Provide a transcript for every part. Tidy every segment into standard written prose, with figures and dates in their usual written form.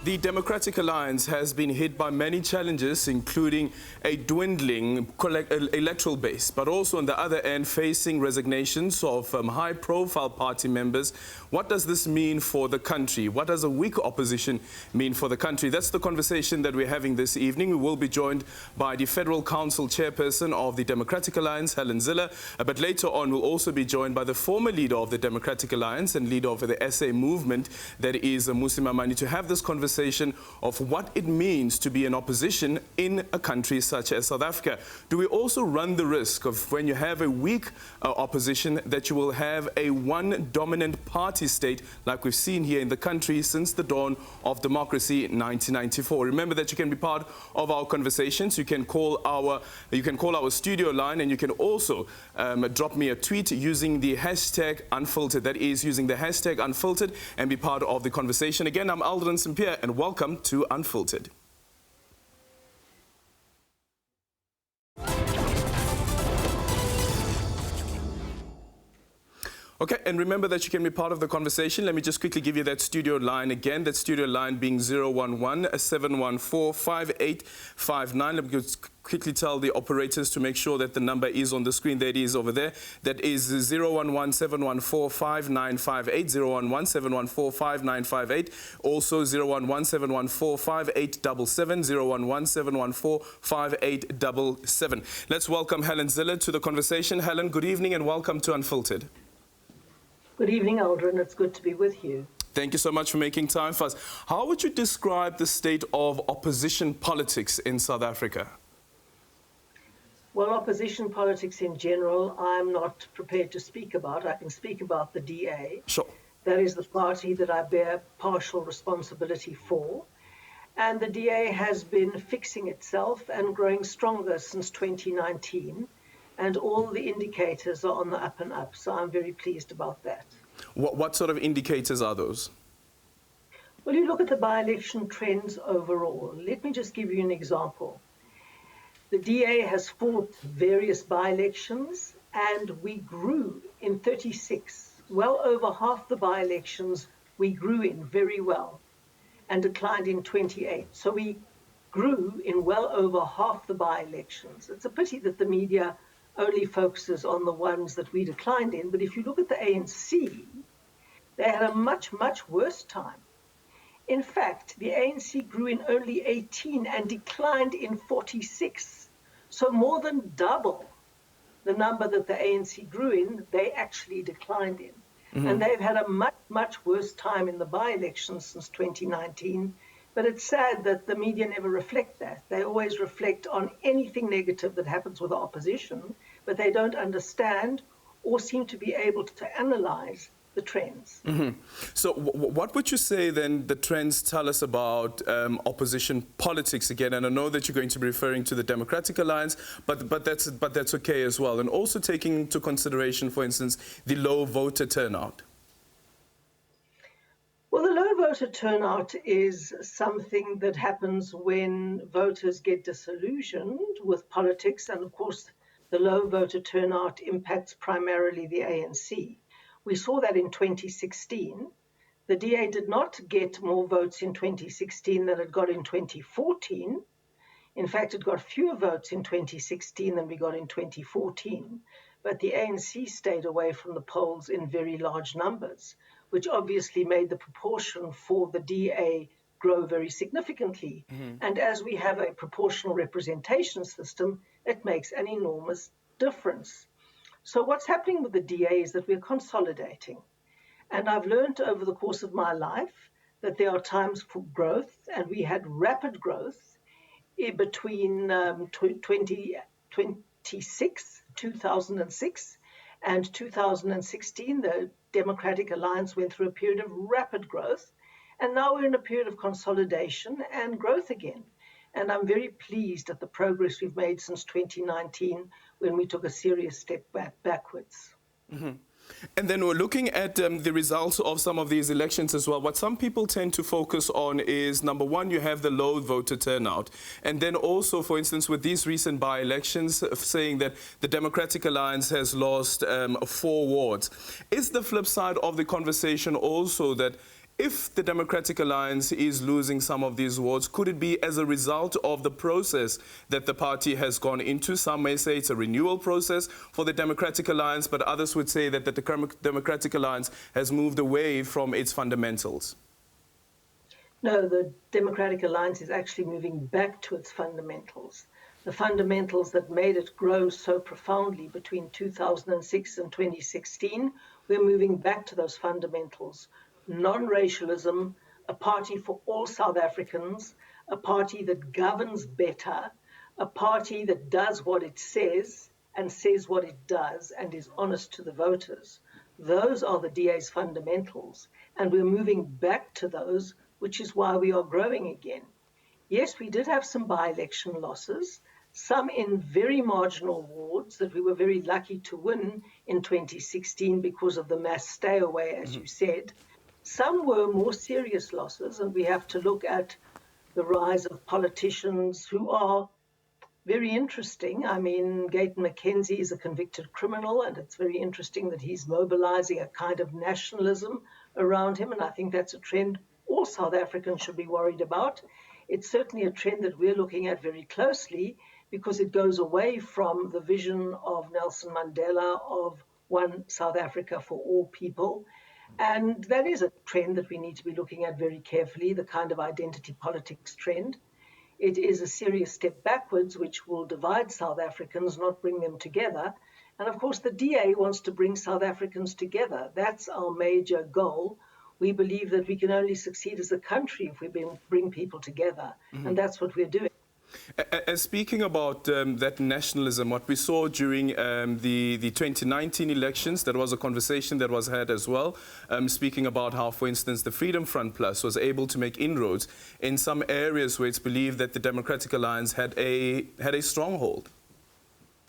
The Democratic Alliance has been hit by many challenges, including a dwindling electoral base, but also on the other end facing resignations of high-profile party members. What does this mean for the country? What does a weak opposition mean for the country? That's the conversation that we're having this evening. We will be joined by the Federal Council Chairperson of the Democratic Alliance, Helen Zille, but later on we'll also be joined by the former leader of the Democratic Alliance and leader of the SA movement, that is Musi Maimane, to have this conversation of what it means to be an opposition in a country such as South Africa. Do we also run the risk of, when you have a weak opposition, that you will have a one dominant party state like we've seen here in the country since the dawn of democracy in 1994? Remember that you can be part of our conversations. You can call our studio line, and you can also drop me a tweet using the hashtag Unfiltered. That is using the hashtag Unfiltered, and be part of the conversation. Again, I'm Aldrin St. Pierre, and welcome to Unfiltered. Okay, and remember that you can be part of the conversation. Let me just quickly give you that studio line again. That studio line being 011-714-5859. Let me just quickly tell the operators to make sure that the number is on the screen. There it is over there. That is 011-714-5958, 011-714-5958, also 011-714-5877, 011-714-5877. Let's welcome Helen Zille to the conversation. Helen, good evening and welcome to Unfiltered. Good evening, Aldrin. It's good to be with you. Thank you so much for making time for us. How would you describe the state of opposition politics in South Africa? Well, opposition politics in general, I'm not prepared to speak about. I can speak about the DA. Sure. That is the party that I bear partial responsibility for. And the DA has been fixing itself and growing stronger since 2019. And all the indicators are on the up and up. So I'm very pleased about that. What sort of indicators are those? Well, you look at the by-election trends overall. Let me just give you an example. The DA has fought various by-elections, and we grew in 36. Well over half the by-elections we grew in very well, and declined in 28. So we grew in well over half the by-elections. It's a pity that the media only focuses on the ones that we declined in. But if you look at the ANC, they had a much, much worse time. In fact, the ANC grew in only 18 and declined in 46. So more than double the number that the ANC grew in, they actually declined in. Mm-hmm. And they've had a much, much worse time in the by-elections since 2019. But it's sad that the media never reflect that. They always reflect on anything negative that happens with the opposition, but they don't understand or seem to be able to analyze the trends. Mm-hmm. So what would you say then the trends tell us about opposition politics again? And I know that you're going to be referring to the Democratic Alliance, but that's okay as well. And also taking into consideration, for instance, the low voter turnout. Well, the low voter turnout is something that happens when voters get disillusioned with politics. And of course, the low voter turnout impacts primarily the ANC. We saw that in 2016. The DA did not get more votes in 2016 than it got in 2014. In fact, it got fewer votes in 2016 than we got in 2014. But the ANC stayed away from the polls in very large numbers, which obviously made the proportion for the DA grow very significantly. Mm-hmm. And as we have a proportional representation system, it makes an enormous difference. So what's happening with the DA is that we're consolidating. And I've learned over the course of my life that there are times for growth, and we had rapid growth between 2006, and 2016. The Democratic Alliance went through a period of rapid growth, and now we're in a period of consolidation and growth again. And I'm very pleased at the progress we've made since 2019, when we took a serious step backwards. Mm-hmm. And then we're looking at the results of some of these elections as well. What some people tend to focus on is, number one, you have the low voter turnout. And then also, for instance, with these recent by-elections, saying that the Democratic Alliance has lost 4 wards. Is the flip side of the conversation also that If the Democratic Alliance is losing some of these wards, could it be as a result of the process that the party has gone into? Some may say it's a renewal process for the Democratic Alliance, but others would say that the Democratic Alliance has moved away from its fundamentals. No, the Democratic Alliance is actually moving back to its fundamentals. The fundamentals that made it grow so profoundly between 2006 and 2016, we're moving back to those fundamentals. Non-racialism, a party for all South Africans, a party that governs better, a party that does what it says and says what it does and is honest to the voters. Those are the DA's fundamentals, and we're moving back to those, which is why we are growing again. Yes, we did have some by-election losses, some in very marginal wards that we were very lucky to win in 2016 because of the mass stay away, as you said. Some were more serious losses, and we have to look at the rise of politicians who are very interesting. I mean, Gayton McKenzie is a convicted criminal, and it's very interesting that he's mobilizing a kind of nationalism around him, and I think that's a trend all South Africans should be worried about. It's certainly a trend that we're looking at very closely because it goes away from the vision of Nelson Mandela of one South Africa for all people. And that is a trend that we need to be looking at very carefully, the kind of identity politics trend. It is a serious step backwards, which will divide South Africans, not bring them together. And of course, the DA wants to bring South Africans together. That's our major goal. We believe that we can only succeed as a country if we bring people together. And that's what we're doing. And speaking about that nationalism, what we saw during the 2019 elections, there was a conversation that was had as well, speaking about how, for instance, the Freedom Front Plus was able to make inroads in some areas where it's believed that the Democratic Alliance had a stronghold.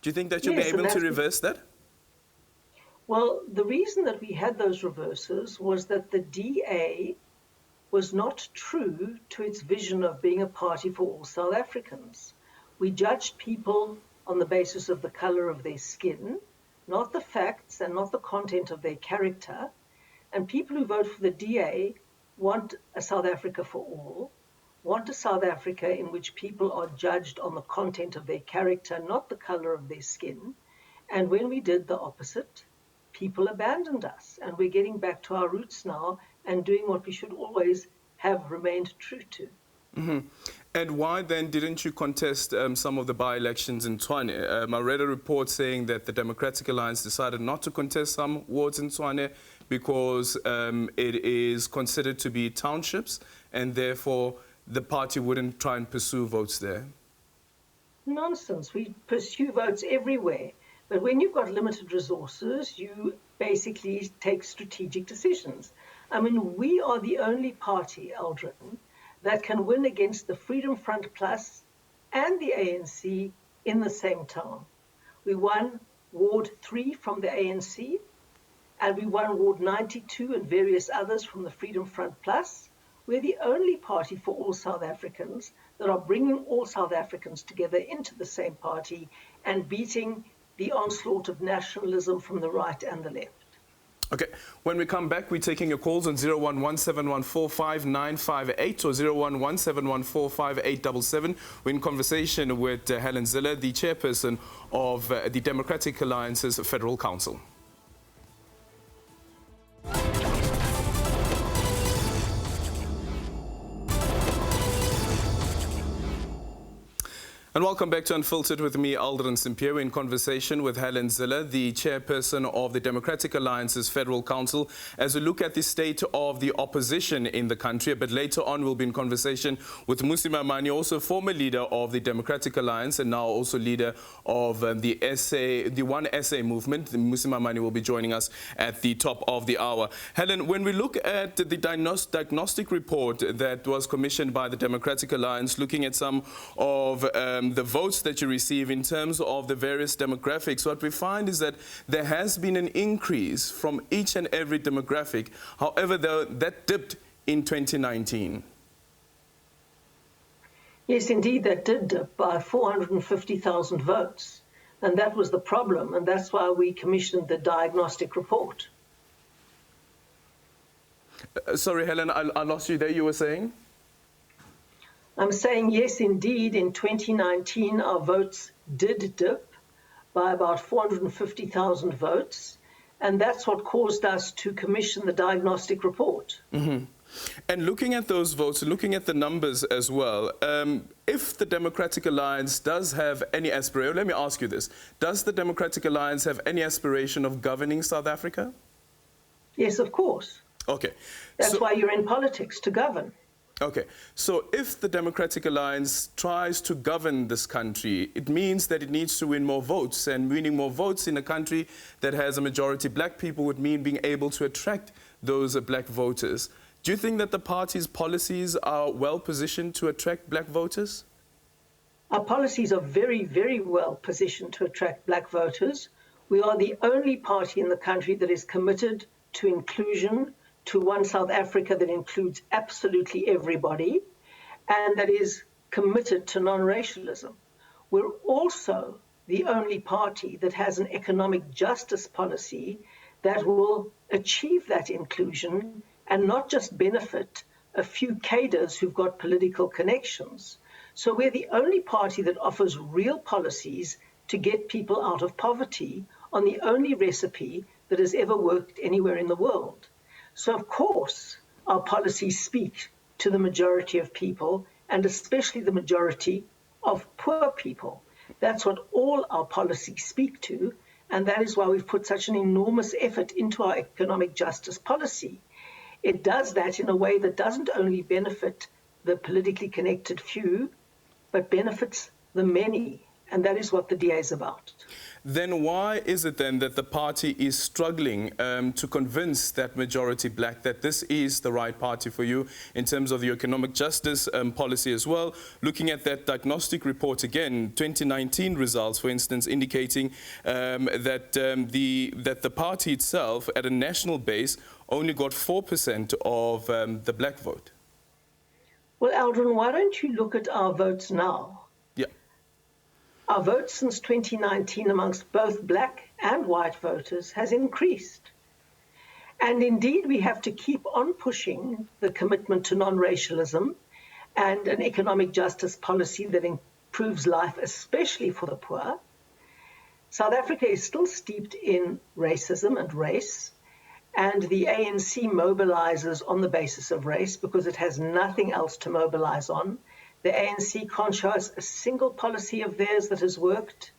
Do you think that you'll be able to reverse that? Well, the reason that we had those reverses was that the DA was not true to its vision of being a party for all South Africans. We judged people on the basis of the color of their skin, not the facts and not the content of their character. And people who vote for the DA want a South Africa for all, want a South Africa in which people are judged on the content of their character, not the color of their skin. And when we did the opposite, people abandoned us. And we're getting back to our roots now and doing what we should always have remained true to. And why then didn't you contest some of the by-elections in Tshwane? I read a report saying that the Democratic Alliance decided not to contest some wards in Tshwane because it is considered to be townships, and therefore the party wouldn't try and pursue votes there. Nonsense. We pursue votes everywhere. But when you've got limited resources, you basically take strategic decisions. I mean, we are the only party, Aldrin, that can win against the Freedom Front Plus and the ANC in the same town. We won Ward 3 from the ANC, and we won Ward 92 and various others from the Freedom Front Plus. We're the only party for all South Africans that are bringing all South Africans together into the same party and beating the onslaught of nationalism from the right and the left. Okay, when we come back, we're taking your calls on 011-714-5958 or 011-714-5877. We're in conversation with Helen Zille, the chairperson of the Democratic Alliance's Federal Council. And welcome back to Unfiltered with me, Aldrin Simpier, in conversation with Helen Zille, the chairperson of the Democratic Alliance's Federal Council, as we look at the state of the opposition in the country. But later on, we'll be in conversation with Musi Maimane, also former leader of the Democratic Alliance and now also leader of the One SA movement. Musi Maimane will be joining us at the top of the hour. Helen, when we look at the diagnostic report that was commissioned by the Democratic Alliance, looking at some of the votes that you receive in terms of the various demographics, what we find is that there has been an increase from each and every demographic. However, that dipped in 2019. Yes, indeed, that did dip by 450,000 votes. And that was the problem. And that's why we commissioned the diagnostic report. Sorry, Helen, I lost you there. You were saying? I'm saying yes, indeed, in 2019, our votes did dip by about 450,000 votes, and that's what caused us to commission the diagnostic report. Mm-hmm. And looking at those votes, looking at the numbers as well, if the Democratic Alliance does have any aspiration, let me ask you this, does the Democratic Alliance have any aspiration of governing South Africa? Yes, of course. Okay. That's why you're in politics, to govern. Okay, so if the Democratic Alliance tries to govern this country, it means that it needs to win more votes, and winning more votes in a country that has a majority black people would mean being able to attract those black voters. Do you think that the party's policies are well positioned to attract black voters? Our policies are very, very well positioned to attract black voters. We are the only party in the country that is committed to inclusion, to one South Africa that includes absolutely everybody, and that is committed to non-racialism. We're also the only party that has an economic justice policy that will achieve that inclusion and not just benefit a few cadres who've got political connections. So we're the only party that offers real policies to get people out of poverty on the only recipe that has ever worked anywhere in the world. So, of course, our policies speak to the majority of people, and especially the majority of poor people. That's what all our policies speak to, and that is why we've put such an enormous effort into our economic justice policy. It does that in a way that doesn't only benefit the politically connected few, but benefits the many, and that is what the DA is about. Then why is it then that the party is struggling to convince that majority black that this is the right party for you in terms of the economic justice policy as well? Looking at that diagnostic report again, 2019 results, for instance, indicating that the party itself at a national base only got 4% of the black vote. Well, Aldrin, why don't you look at our votes now? Our votes since 2019 amongst both black and white voters has increased. And indeed, we have to keep on pushing the commitment to non-racialism and an economic justice policy that improves life, especially for the poor. South Africa is still steeped in racism and race, and the ANC mobilizes on the basis of race because it has nothing else to mobilize on. The ANC can't show us a single policy of theirs that has worked.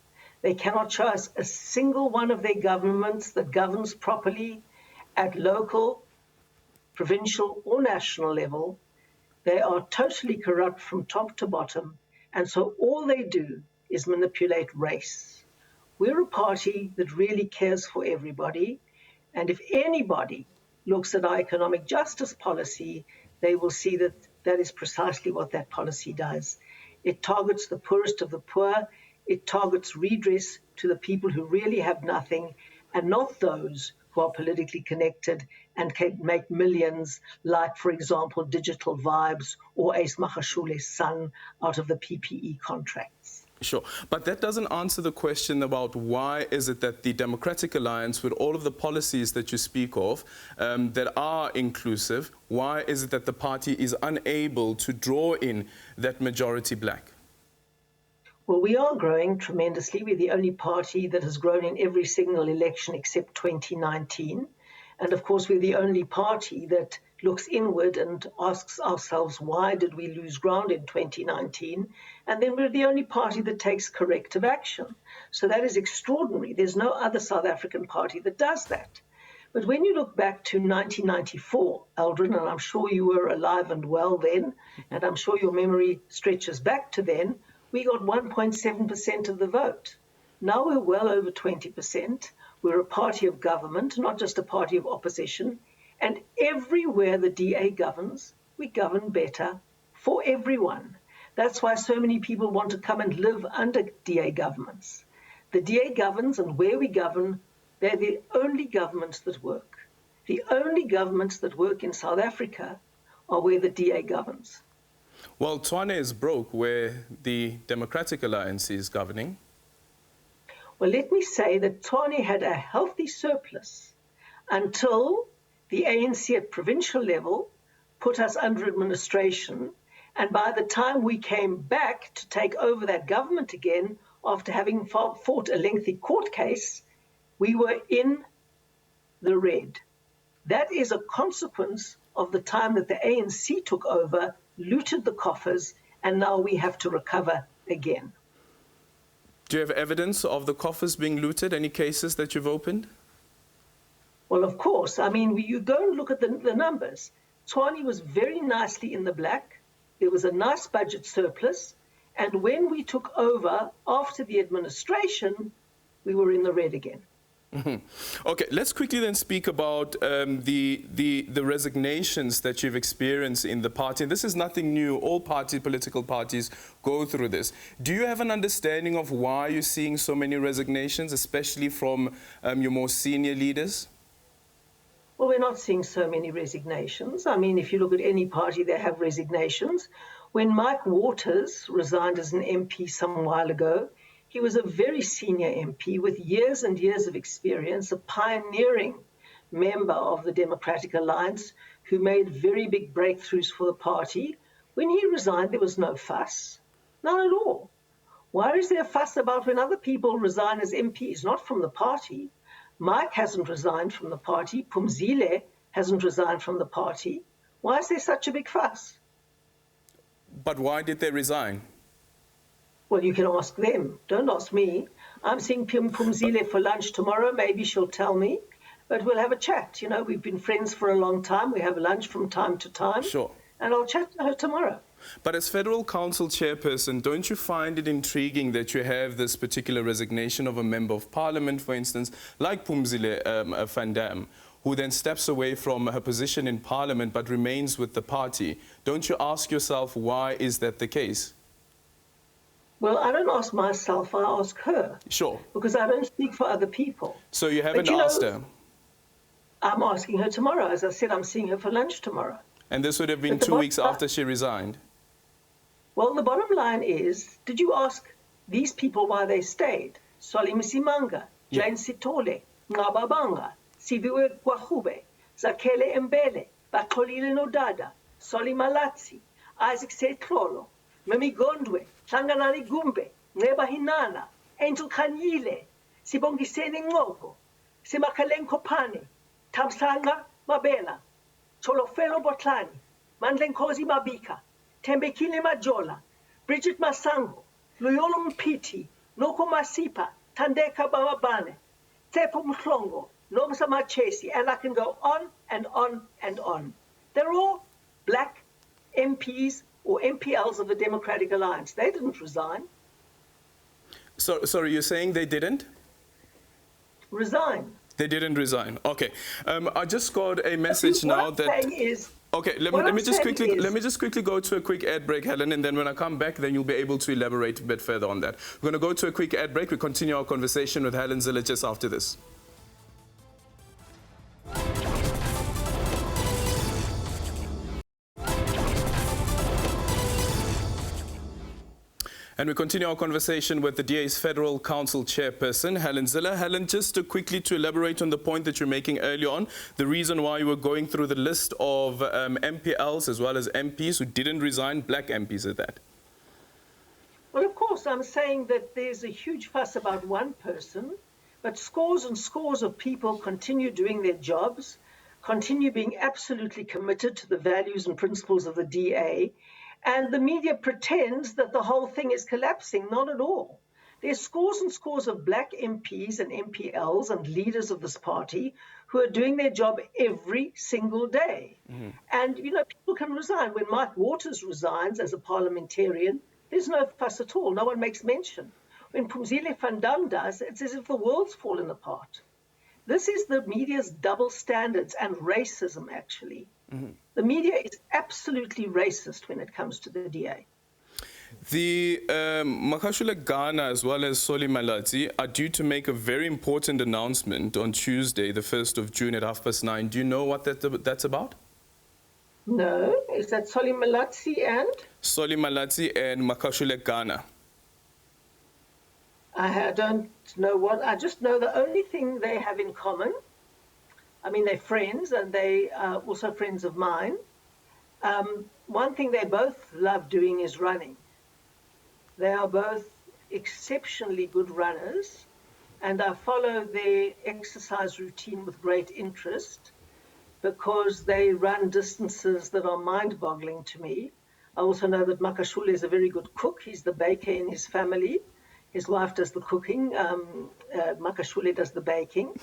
They cannot show us a single one of their governments that governs properly at local, provincial, or national level. They are totally corrupt from top to bottom, and so all they do is manipulate race. We're a party that really cares for everybody, and if anybody looks at our economic justice policy, they will see that that is precisely what that policy does. It targets the poorest of the poor. It targets redress to the people who really have nothing, and not those who are politically connected and can make millions, like, for example, Digital Vibes or Ace Magashule's son out of the PPE contracts. Sure, but that doesn't answer the question about why is it that the Democratic Alliance, with all of the policies that you speak of that are inclusive, why is it that the party is unable to draw in that majority black? Well, we are growing tremendously. We're the only party that has grown in every single election except 2019. And of course, we're the only party that looks inward and asks ourselves, why did we lose ground in 2019? And then we're the only party that takes corrective action. So that is extraordinary. There's no other South African party that does that. But when you look back to 1994, Aldrin, and I'm sure you were alive and well then, and I'm sure your memory stretches back to then, we got 1.7% of the vote. Now we're well over 20%. We're a party of government, not just a party of opposition. And everywhere the DA governs, we govern better for everyone. That's why so many people want to come and live under DA governments. The DA governs, and where we govern, they're the only governments that work. The only governments that work in South Africa are where the DA governs. Well, Tshwane is broke where the Democratic Alliance is governing. Well, let me say that Tshwane had a healthy surplus until the ANC at provincial level put us under administration, and by the time we came back to take over that government again, after having fought a lengthy court case, we were in the red. That is a consequence of the time that the ANC took over, looted the coffers, and now we have to recover again. Do you have evidence of the coffers being looted? Any cases that you've opened? Well, of course. I mean, you go and look at the numbers. Tshwane was very nicely in the black. There was a nice budget surplus. And when we took over after the administration, we were in the red again. Mm-hmm. Okay, let's quickly then speak about the resignations that you've experienced in the party. And this is nothing new. All political parties go through this. Do you have an understanding of why you're seeing so many resignations, especially from your more senior leaders? Well, we're not seeing so many resignations. I mean, if you look at any party, they have resignations. When Mike Waters resigned as an MP some while ago, he was a very senior MP with years and years of experience, a pioneering member of the Democratic Alliance who made very big breakthroughs for the party. When he resigned, there was no fuss, none at all. Why is there a fuss about when other people resign as MPs, not from the party? Mike hasn't resigned from the party. Phumzile hasn't resigned from the party. Why is there such a big fuss? But why did they resign? Well, you can ask them. Don't ask me. I'm seeing Phumzile for lunch tomorrow. Maybe she'll tell me. But we'll have a chat. You know, we've been friends for a long time. We have lunch from time to time. Sure. And I'll chat to her tomorrow. But as Federal Council Chairperson, don't you find it intriguing that you have this particular resignation of a Member of Parliament, for instance, like Phumzile van Dam, who then steps away from her position in Parliament but remains with the party? Don't you ask yourself, why is that the case? Well, I don't ask myself, I ask her. Sure. Because I don't speak for other people. So you haven't asked her? I'm asking her tomorrow. As I said, I'm seeing her for lunch tomorrow. And this would have been 2 weeks after she resigned? Well, the bottom line is, did you ask these people why they stayed? Solly Msimanga, Jane Sitole, Ngababanga, Siviwe Gwahube, Zakele Mbele, Baxolile Nodada, Solly Malatsi, Isaac Setlolo, Mimi Gondwe, Hlanganani Gumbe, Neba Hinana, Angel Khanyile, Sibongiseni Ngoko, Simakalen Kopane, Tamsanga Mabela, Cholofelo Botlani, Mandlenkosi Mabika, Tembekile Majola, Bridget Masango, Loyolo Mpiti, Noko Masipa, Tandeka Bababane, Tepo Mhlongo, Nomsa Machesi, and I can go on and on and on. They're all black MPs or MPLs of the Democratic Alliance. They didn't resign. So, sorry, you're saying they didn't? Resign. They didn't resign. Okay. I just got a message now that... What I'm saying is... Okay, let me just quickly go to a quick ad break, Helen, and then when I come back, then you'll be able to elaborate a bit further on that. We're going to go to a quick ad break. We continue our conversation with Helen Zille just after this. And we continue our conversation with the DA's Federal Council Chairperson, Helen Zille. Helen, just quickly to elaborate on the point that you're making earlier on, the reason why you were going through the list of MPLs as well as MPs who didn't resign, black MPs at that. Well, of course, I'm saying that there's a huge fuss about one person, but scores and scores of people continue doing their jobs, continue being absolutely committed to the values and principles of the DA. And the media pretends that the whole thing is collapsing. Not at all. There's scores and scores of black MPs and MPLs and leaders of this party who are doing their job every single day. Mm-hmm. And, you know, people can resign. When Mike Waters resigns as a parliamentarian, there's no fuss at all. No one makes mention. When Phumzile van Dam does, it's as if the world's fallen apart. This is the media's double standards and racism, actually. Mm-hmm. The media is absolutely racist when it comes to the DA. The Makashule Ghana as well as Solly Malatsi are due to make a very important announcement on Tuesday, the 1st of June at 9:30. Do you know what that's about? No. Is that Solly Malatsi and? Solly Malatsi and Makashule Ghana. I don't know what. I just know the only thing they have in common I mean, they're friends and they are also friends of mine. One thing they both love doing is running. They are both exceptionally good runners, and I follow their exercise routine with great interest because they run distances that are mind-boggling to me. I also know that Makashule is a very good cook. He's the baker in his family. His wife does the cooking. Makashule does the baking.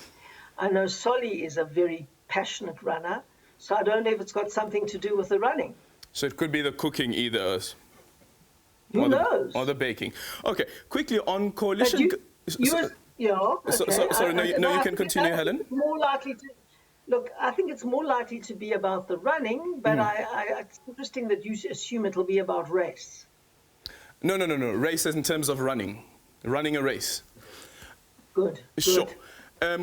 I know Solly is a very passionate runner, so I don't know if it's got something to do with the running. So it could be the cooking either. Who knows? Or the baking. Okay, quickly on coalition... Okay. You can continue, Helen. More likely to... Look, I think it's more likely to be about the running, but it's interesting that you assume it'll be about race. No. Race is in terms of running a race. Good. Sure.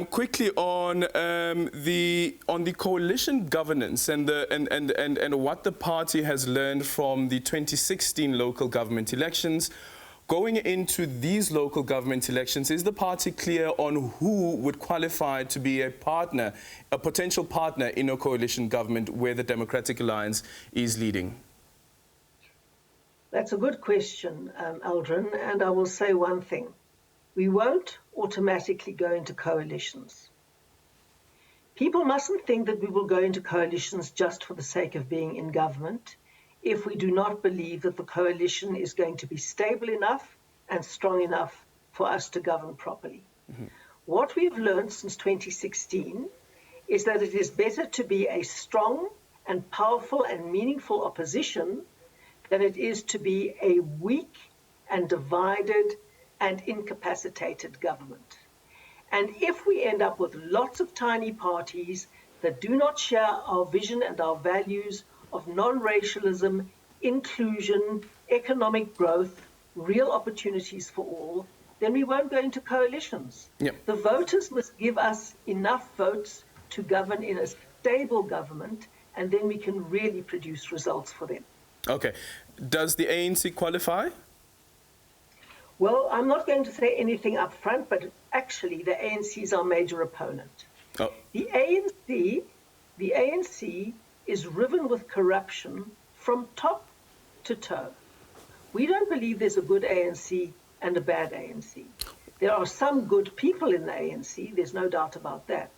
Quickly on the coalition governance and what the party has learned from the 2016 local government elections. Going into these local government elections, is the party clear on who would qualify to be a potential partner in a coalition government where the Democratic Alliance is leading? That's a good question, Aldrin, and I will say one thing. We won't automatically go into coalitions. People mustn't think that we will go into coalitions just for the sake of being in government if we do not believe that the coalition is going to be stable enough and strong enough for us to govern properly. Mm-hmm. What we've learned since 2016 is that it is better to be a strong and powerful and meaningful opposition than it is to be a weak and divided and incapacitated government. And if we end up with lots of tiny parties that do not share our vision and our values of non-racialism, inclusion, economic growth, real opportunities for all, then we won't go into coalitions. Yep. The voters must give us enough votes to govern in a stable government, and then we can really produce results for them. Okay. Does the ANC qualify? Well, I'm not going to say anything up front, but actually the ANC is our major opponent. Oh. The ANC is riven with corruption from top to toe. We don't believe there's a good ANC and a bad ANC. There are some good people in the ANC, there's no doubt about that.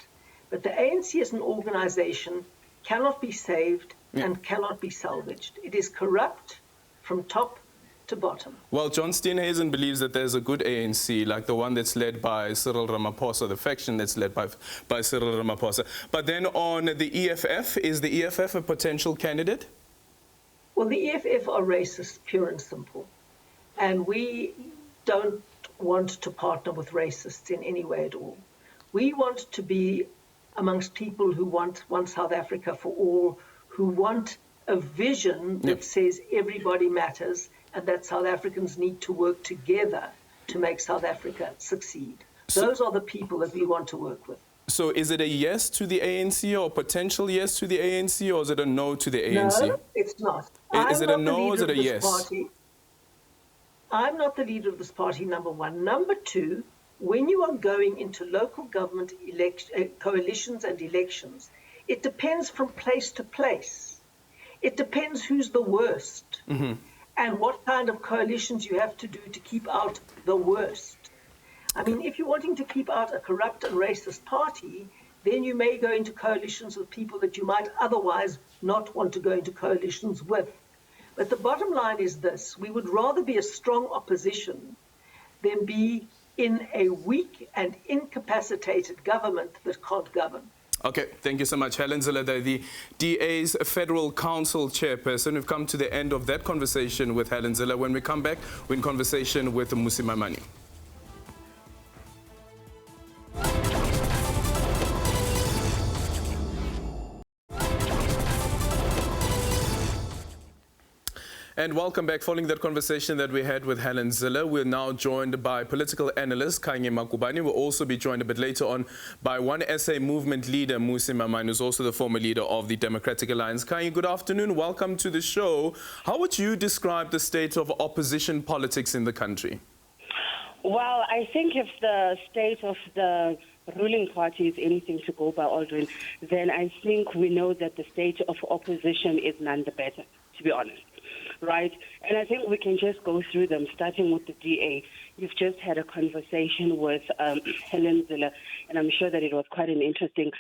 But the ANC as an organization cannot be saved and cannot be salvaged. It is corrupt from top to bottom. Well, John Steenhuisen believes that there's a good ANC, like the one that's led by Cyril Ramaphosa, the faction that's led by Cyril Ramaphosa. But then on the EFF, is the EFF a potential candidate? Well, the EFF are racist, pure and simple. And we don't want to partner with racists in any way at all. We want to be amongst people who want one South Africa for all, who want a vision that says everybody matters and that South Africans need to work together to make South Africa succeed. Those are the people that we want to work with. So is it a yes to the ANC or potential yes to the ANC, or is it a no to the ANC? No, it's not. Is it a no or is it a yes? I'm not the leader of this party, number one. Number two, when you are going into local government coalitions and elections, it depends from place to place. It depends who's the worst and what kind of coalitions you have to do to keep out the worst. I mean, if you're wanting to keep out a corrupt and racist party, then you may go into coalitions with people that you might otherwise not want to go into coalitions with. But the bottom line is this: we would rather be a strong opposition than be in a weak and incapacitated government that can't govern. Okay, thank you so much, Helen Zille, the DA's Federal Council Chairperson. We've come to the end of that conversation with Helen Zille. When we come back, we're in conversation with Musi Maimane. And welcome back. Following that conversation that we had with Helen Zille, we're now joined by political analyst Kanye Makubane. We'll also be joined a bit later on by One SA movement leader Musi Maimane, who's also the former leader of the Democratic Alliance. Kanye, good afternoon. Welcome to the show. How would you describe the state of opposition politics in the country? Well, I think if the state of the ruling party is anything to go by, Aldrin, then I think we know that the state of opposition is none the better, to be honest. Right? And I think we can just go through them, starting with the DA. You've just had a conversation with Helen Zille, and I'm sure that it was quite an interesting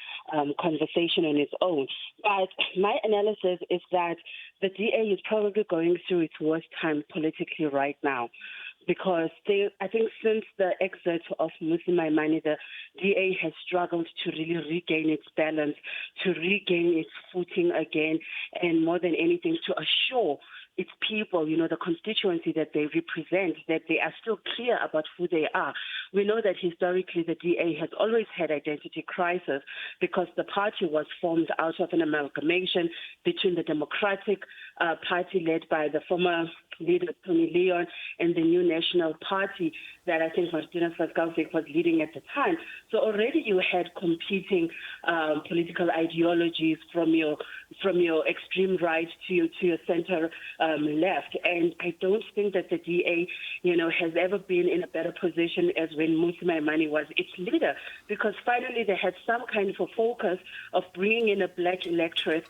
conversation on its own. But my analysis is that the DA is probably going through its worst time politically right now. Because I think since the exit of Musi Maimane, the DA has struggled to really regain its balance, to regain its footing again, and more than anything, to assure its people, the constituency that they represent, that they are still clear about who they are. We know that historically the DA has always had identity crisis because the party was formed out of an amalgamation between the Democratic Party led by the former leader Tony Leon and the New National Party that I think Martina Saskauzik was leading at the time. So already you had competing political ideologies from your extreme right to your center left, and I don't think that the DA, has ever been in a better position as when Musi Maimane was its leader, because finally they had some kind of a focus of bringing in a black electorate,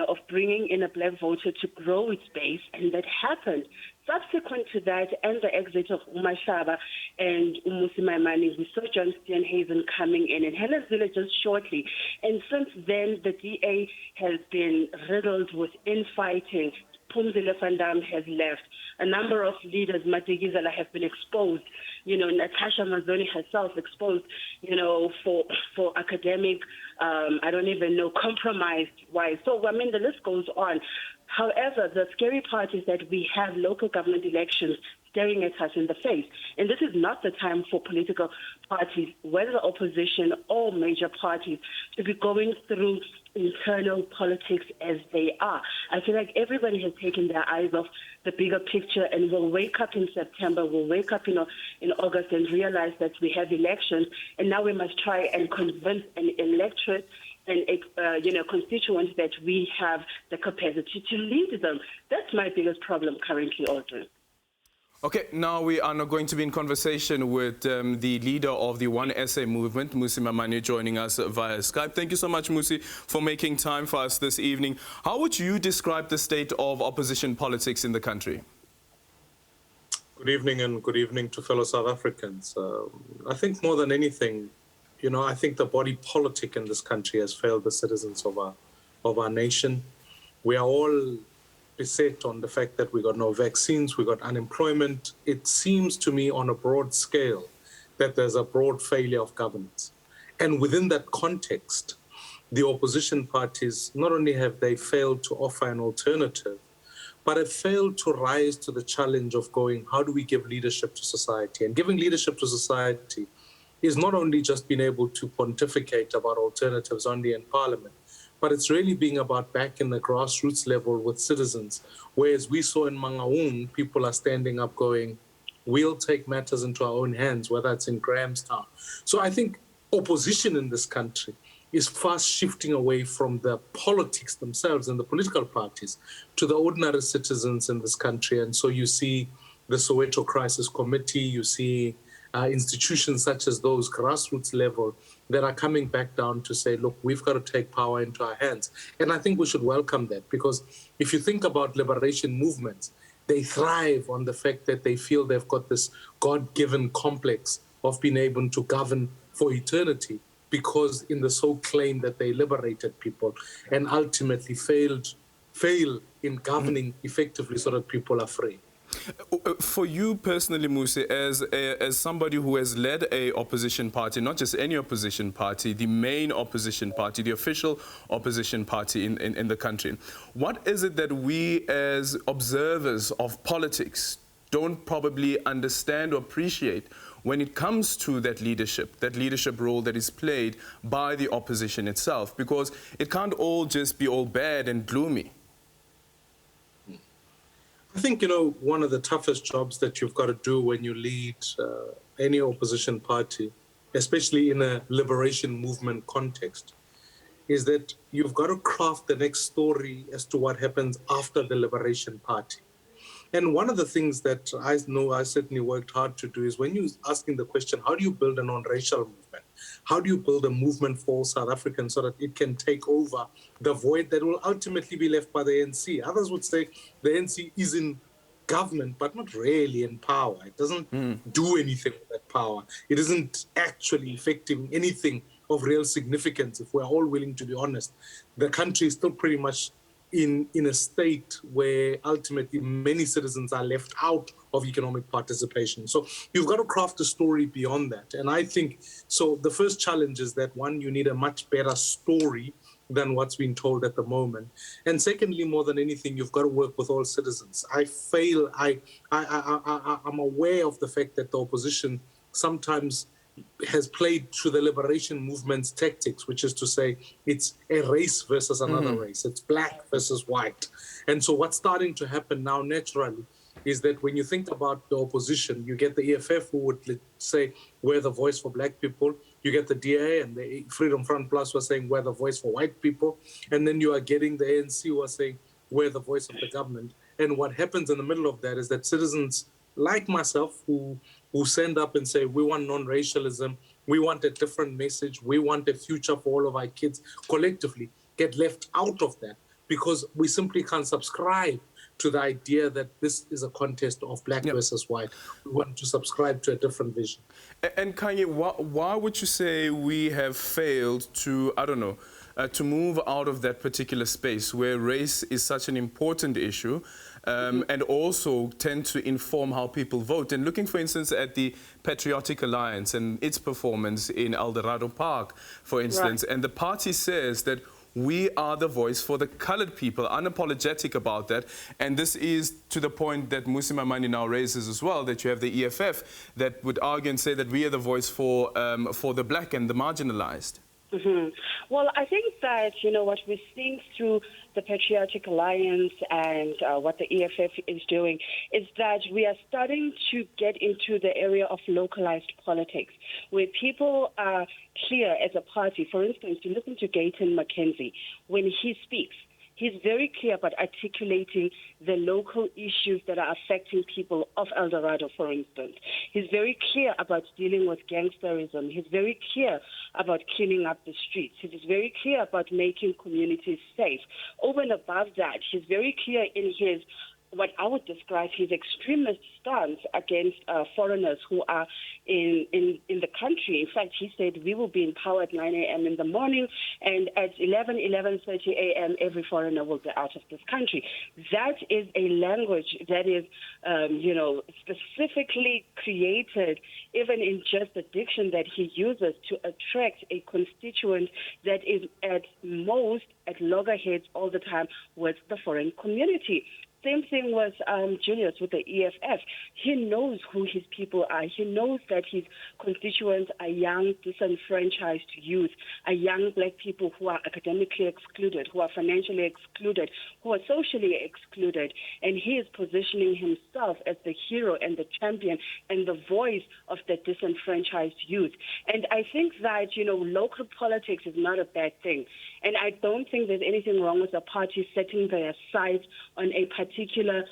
of bringing in a black voter to grow its base, and that happened. Subsequent to that and the exit of Umashaba and Musi Maimane, we saw John Steenhuisen coming in and Helen Zille just shortly. And since then, the DA has been riddled with infighting. Phumzile van Dam has left. A number of leaders, Matekizela, have been exposed. Natasha Mazzoni herself exposed, for academic, I don't even know, compromise-wise. So, the list goes on. However, the scary part is that we have local government elections staring at us in the face. And this is not the time for political parties, whether opposition or major parties, to be going through internal politics as they are. I feel like everybody has taken their eyes off the bigger picture, and we'll wake up in September, we'll wake up in August and realize that we have elections, and now we must try and convince an electorate and constituents that we have the capacity to lead them. That's my biggest problem currently, Audrey. Okay, now we are now going to be in conversation with the leader of the One SA movement, Musi Maimane, joining us via Skype. Thank you so much, Musi, for making time for us this evening. How would you describe the state of opposition politics in the country? Good evening, and good evening to fellow South Africans. I think more than anything, I think the body politic in this country has failed the citizens of our nation. We are all beset on the fact that we got no vaccines, we got unemployment. It seems to me on a broad scale that there's a broad failure of governance. And within that context, the opposition parties, not only have they failed to offer an alternative, but have failed to rise to the challenge of going, how do we give leadership to society? And giving leadership to society is not only just being able to pontificate about alternatives only in Parliament, but it's really being about back in the grassroots level with citizens. Whereas we saw in Mangaung, people are standing up going, we'll take matters into our own hands, whether it's in Grahamstown. So I think opposition in this country is fast shifting away from the politics themselves and the political parties to the ordinary citizens in this country. And so you see the Soweto Crisis Committee, you see institutions such as those, grassroots level, that are coming back down to say, look, we've got to take power into our hands. And I think we should welcome that, because if you think about liberation movements, they thrive on the fact that they feel they've got this God-given complex of being able to govern for eternity, because in the sole claim that they liberated people and ultimately fail in governing effectively so that people are free. For you personally, Musi, as somebody who has led a opposition party, not just any opposition party, the main opposition party, the official opposition party in the country, what is it that we as observers of politics don't probably understand or appreciate when it comes to that leadership role that is played by the opposition itself? Because it can't all just be all bad and gloomy. I think, one of the toughest jobs that you've got to do when you lead any opposition party, especially in a liberation movement context, is that you've got to craft the next story as to what happens after the liberation party. And one of the things that I know I certainly worked hard to do is when you're asking the question, how do you build a non-racial movement? How do you build a movement for South Africans so that it can take over the void that will ultimately be left by the ANC? Others would say the ANC is in government, but not really in power. It doesn't do anything with that power. It isn't actually effecting anything of real significance, if we're all willing to be honest. The country is still pretty much in a state where ultimately many citizens are left out of economic participation. So you've got to craft a story beyond that. And I think, so the first challenge is that, one, you need a much better story than what's been told at the moment. And secondly, more than anything, you've got to work with all citizens. I'm aware of the fact that the opposition sometimes has played to the liberation movement's tactics, which is to say it's a race versus another race. It's black versus white. And so what's starting to happen now naturally is that when you think about the opposition, you get the EFF who would say, we're the voice for black people. You get the DA and the Freedom Front Plus who are saying, we're the voice for white people. And then you are getting the ANC who are saying, we're the voice of the government. And what happens in the middle of that is that citizens like myself who stand up and say, we want non-racialism, we want a different message, we want a future for all of our kids, collectively get left out of that because we simply can't subscribe to the idea that this is a contest of black versus white. We want to subscribe to a different vision. And Kanye, why would you say we have failed to, I don't know, to move out of that particular space where race is such an important issue and also tend to inform how people vote? And looking, for instance, at the Patriotic Alliance and its performance in Eldorado Park, for instance, and the party says that we are the voice for the colored people, unapologetic about that. And this is to the point that Musi Maimane now raises as well, that you have the EFF that would argue and say that we are the voice for the black and the marginalized. Well, I think that, what we're seeing through the Patriotic Alliance and what the EFF is doing is that we are starting to get into the area of localized politics, where people are clear as a party. For instance, you listen to Gayton McKenzie. When he speaks, he's very clear about articulating the local issues that are affecting people of El Dorado, for instance. He's very clear about dealing with gangsterism. He's very clear about cleaning up the streets. He's very clear about making communities safe. Over and above that, he's very clear in his what I would describe his extremist stance against foreigners who are in the country. In fact, he said we will be in power at 9 a.m. in the morning, and at 11:30 a.m. every foreigner will be out of this country. That is a language that is, specifically created, even in just the diction that he uses, to attract a constituent that is at most at loggerheads all the time with the foreign community. Same thing with Julius with the EFF. He knows who his people are. He knows that his constituents are young, disenfranchised youth, are young black people who are academically excluded, who are financially excluded, who are socially excluded. And he is positioning himself as the hero and the champion and the voice of the disenfranchised youth. And I think that, local politics is not a bad thing. And I don't think there's anything wrong with a party setting their sights on a particular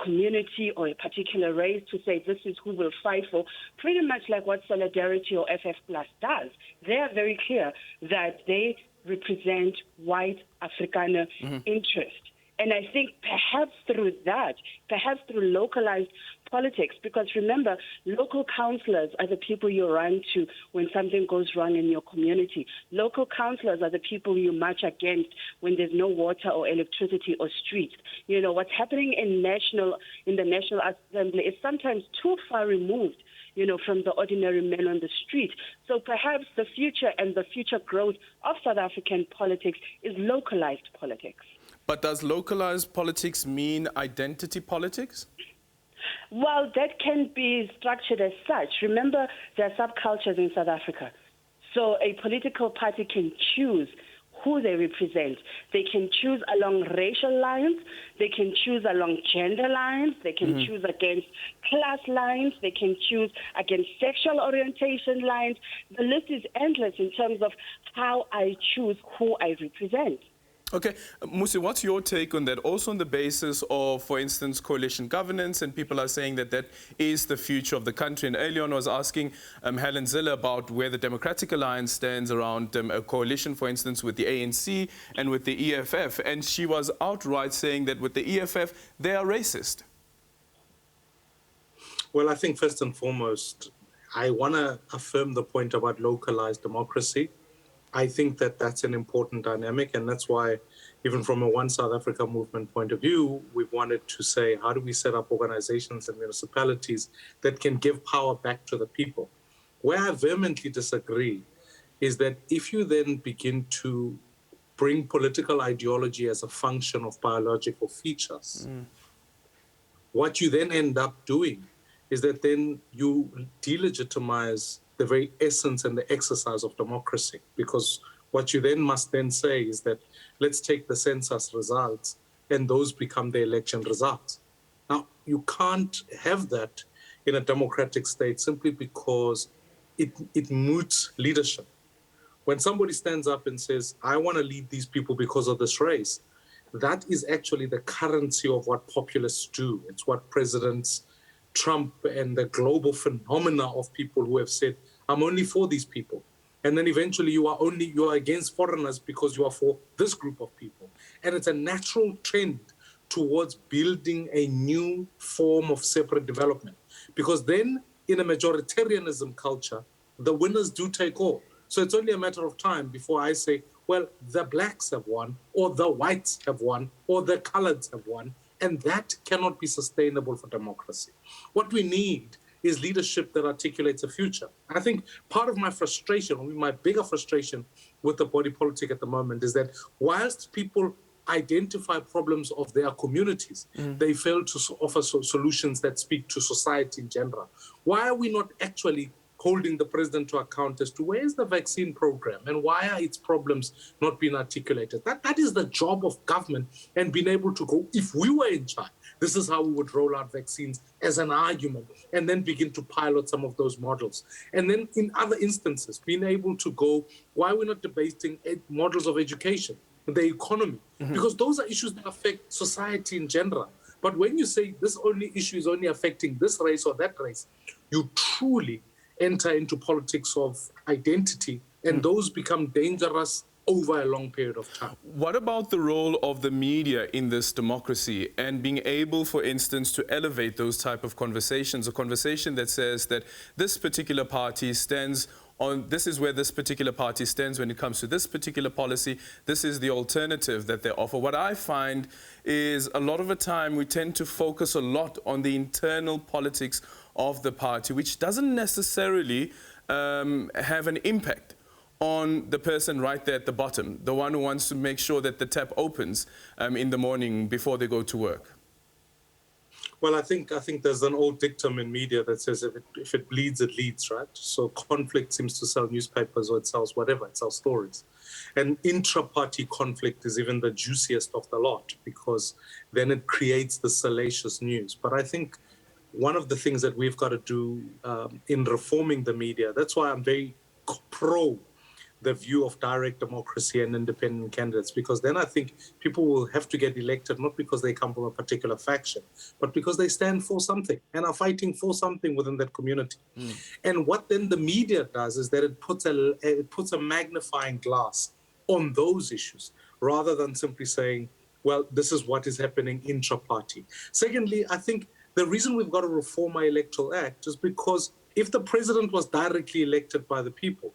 community or a particular race to say this is who we'll fight for, pretty much like what Solidarity or FF Plus does. They are very clear that they represent white Afrikaner interest. And I think perhaps through that, perhaps through localized politics, because remember, local councillors are the people you run to when something goes wrong in your community. Local councillors are the people you march against when there's no water or electricity or streets. What's happening in the National Assembly is sometimes too far removed, from the ordinary man on the street. So perhaps the future and the future growth of South African politics is localized politics. But does localized politics mean identity politics? Well, that can be structured as such. Remember, there are subcultures in South Africa. So a political party can choose who they represent. They can choose along racial lines. They can choose along gender lines. They can choose against class lines. They can choose against sexual orientation lines. The list is endless in terms of how I choose who I represent. Okay, Musi, what's your take on that? Also on the basis of, for instance, coalition governance, and people are saying that that is the future of the country. And earlier on I was asking Helen Zille about where the Democratic Alliance stands around a coalition, for instance, with the ANC and with the EFF. And she was outright saying that with the EFF, they are racist. Well, I think first and foremost, I want to affirm the point about localized democracy. I think that that's an important dynamic, and that's why, even from a One South Africa movement point of view, we've wanted to say, how do we set up organizations and municipalities that can give power back to the people? Where I vehemently disagree is that if you then begin to bring political ideology as a function of biological features, what you then end up doing is that then you delegitimize the very essence and the exercise of democracy. Because what you then must then say is that let's take the census results and those become the election results. Now, you can't have that in a democratic state simply because it moots leadership. When somebody stands up and says, I want to lead these people because of this race, that is actually the currency of what populists do. It's what presidents Trump and the global phenomena of people who have said, I'm only for these people. And then eventually you are against foreigners because you are for this group of people. And it's a natural trend towards building a new form of separate development. Because then in a majoritarianism culture, the winners do take all. So it's only a matter of time before I say, well, the blacks have won, or the whites have won, or the coloreds have won. And that cannot be sustainable for democracy. What we need is leadership that articulates a future. I think part of my frustration, or my bigger frustration with the body politic at the moment is that whilst people identify problems of their communities, they fail to offer solutions that speak to society in general. Why are we not actually holding the president to account as to where is the vaccine program and why are its problems not being articulated? That is the job of government, and being able to go, if we were in charge, this is how we would roll out vaccines as an argument, and then begin to pilot some of those models. And then in other instances, being able to go, why are we not debating models of education, the economy? Because those are issues that affect society in general. But when you say this only issue is only affecting this race or that race, you truly enter into politics of identity, and those become dangerous over a long period of time. What about the role of the media in this democracy and being able, for instance, to elevate those type of conversations, a conversation that says that this particular party stands on, this is where this particular party stands when it comes to this particular policy, this is the alternative that they offer. What I find is a lot of the time we tend to focus a lot on the internal politics of the party, which doesn't necessarily have an impact on the person right there at the bottom, the one who wants to make sure that the tap opens in the morning before they go to work. Well, I think there's an old dictum in media that says if it bleeds, it leads, right? So conflict seems to sell newspapers, or it sells whatever, it sells stories. And intra-party conflict is even the juiciest of the lot, because then it creates the salacious news. But I think one of the things that we've got to do in reforming the media, that's why I'm very pro the view of direct democracy and independent candidates, because then I think people will have to get elected not because they come from a particular faction, but because they stand for something and are fighting for something within that community. And what then the media does is that it puts a magnifying glass on those issues, rather than simply saying, well, this is what is happening intra-party. Secondly, I think the reason we've got to reform our Electoral Act is because if the president was directly elected by the people,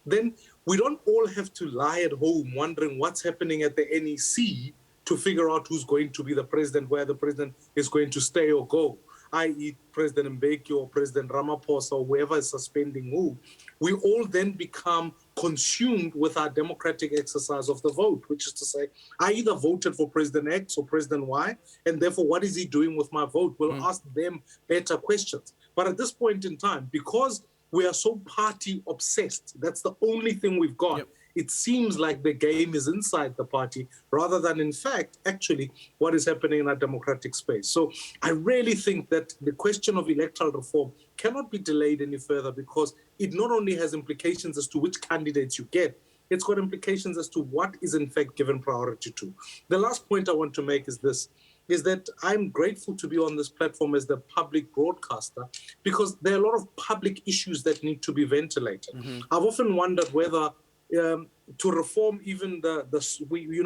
then we don't all have to lie at home wondering what's happening at the NEC to figure out who's going to be the president, where the president is going to stay or go, i.e. President Mbeki or President Ramaphosa or whoever is suspending who. We all then become consumed with our democratic exercise of the vote, which is to say, I either voted for President X or President Y, and therefore what is he doing with my vote? We'll ask them better questions. But at this point in time, because we are so party obsessed, that's the only thing we've got. Yep. It seems like the game is inside the party rather than, in fact, actually what is happening in our democratic space. So I really think that the question of electoral reform cannot be delayed any further, because it not only has implications as to which candidates you get, it's got implications as to what is in fact given priority to. The last point I want to make is this, is that I'm grateful to be on this platform as the public broadcaster, because there are a lot of public issues that need to be ventilated. I've often wondered whether to reform even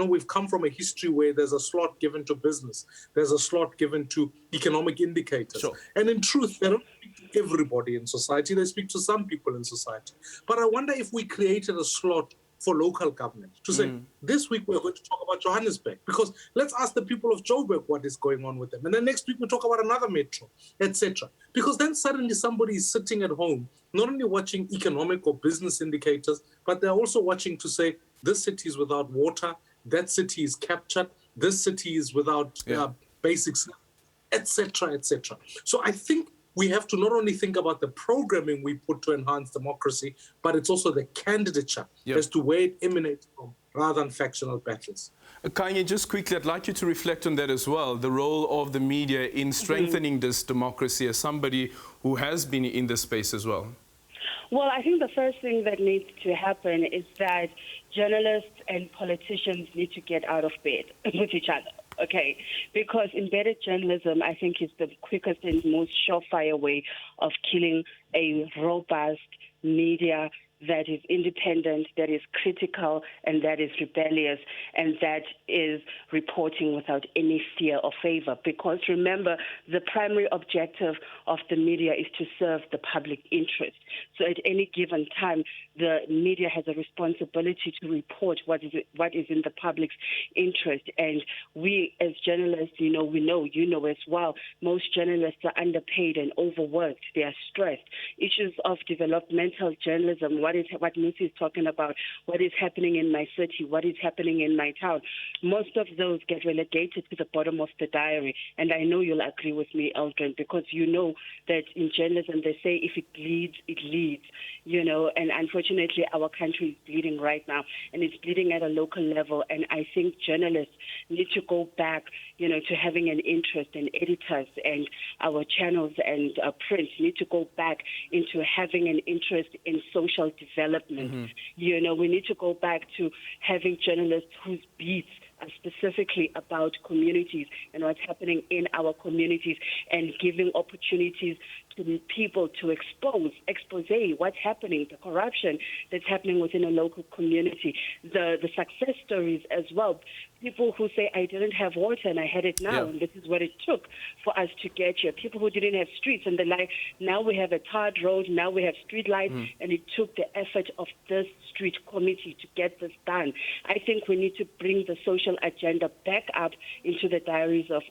we've come from a history where there's a slot given to business, there's a slot given to economic indicators. Sure. And in truth, they don't speak to everybody in society, they speak to some people in society. But I wonder if we created a slot for local government to say, this week we're going to talk about Johannesburg, because let's ask the people of Joburg what is going on with them. And then next week we'll talk about another metro, etc. Because then suddenly somebody is sitting at home, not only watching economic or business indicators, but they're also watching to say, this city is without water, that city is captured, this city is without basics, etc., etc. So I think we have to not only think about the programming we put to enhance democracy, but it's also the candidature as to where it emanates from, rather than factional battles. Kanye, just quickly, I'd like you to reflect on that as well, the role of the media in strengthening this democracy, as somebody who has been in this space as well. Well, I think the first thing that needs to happen is that journalists and politicians need to get out of bed with each other. Okay, because embedded journalism, I think, is the quickest and most surefire way of killing a robust media that is independent, that is critical, and that is rebellious, and that is reporting without any fear or favor. Because remember, the primary objective of the media is to serve the public interest. So at any given time, the media has a responsibility to report what is in the public's interest. And we as journalists, you know as well, most journalists are underpaid and overworked. They are stressed. Issues of developmental journalism, what Musi is talking about, what is happening in my city, what is happening in my town, most of those get relegated to the bottom of the diary. And I know you'll agree with me, Eldrin, because you know that in journalism they say if it bleeds, it leads, and unfortunately our country is bleeding right now, and it's bleeding at a local level. And I think journalists need to go back, to having an interest, in editors and our channels and print need to go back into having an interest in social development. We need to go back to having journalists whose beats are specifically about communities and what's happening in our communities, and giving opportunities to people to expose what's happening, the corruption that's happening within a local community, the success stories as well. People who say, I didn't have water and I had it now, and this is what it took for us to get here. People who didn't have streets and they're like, now we have a tarred road, now we have street lights, and it took the effort of this street committee to get this done. I think we need to bring the social agenda back up into the diaries of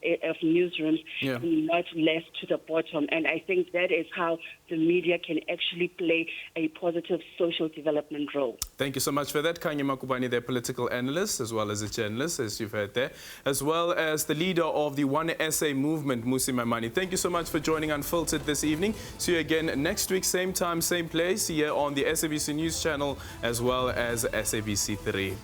newsrooms, and not left to the bottom. And I think that is how the media can actually play a positive social development role. Thank you so much for that, Kanye Makubane, the political analyst, as well as a journalist, as you've heard there, as well as the leader of the One SA movement, Musi Maimane. Thank you so much for joining Unfiltered this evening. See you again next week, same time, same place, here on the SABC News channel, as well as SABC 3.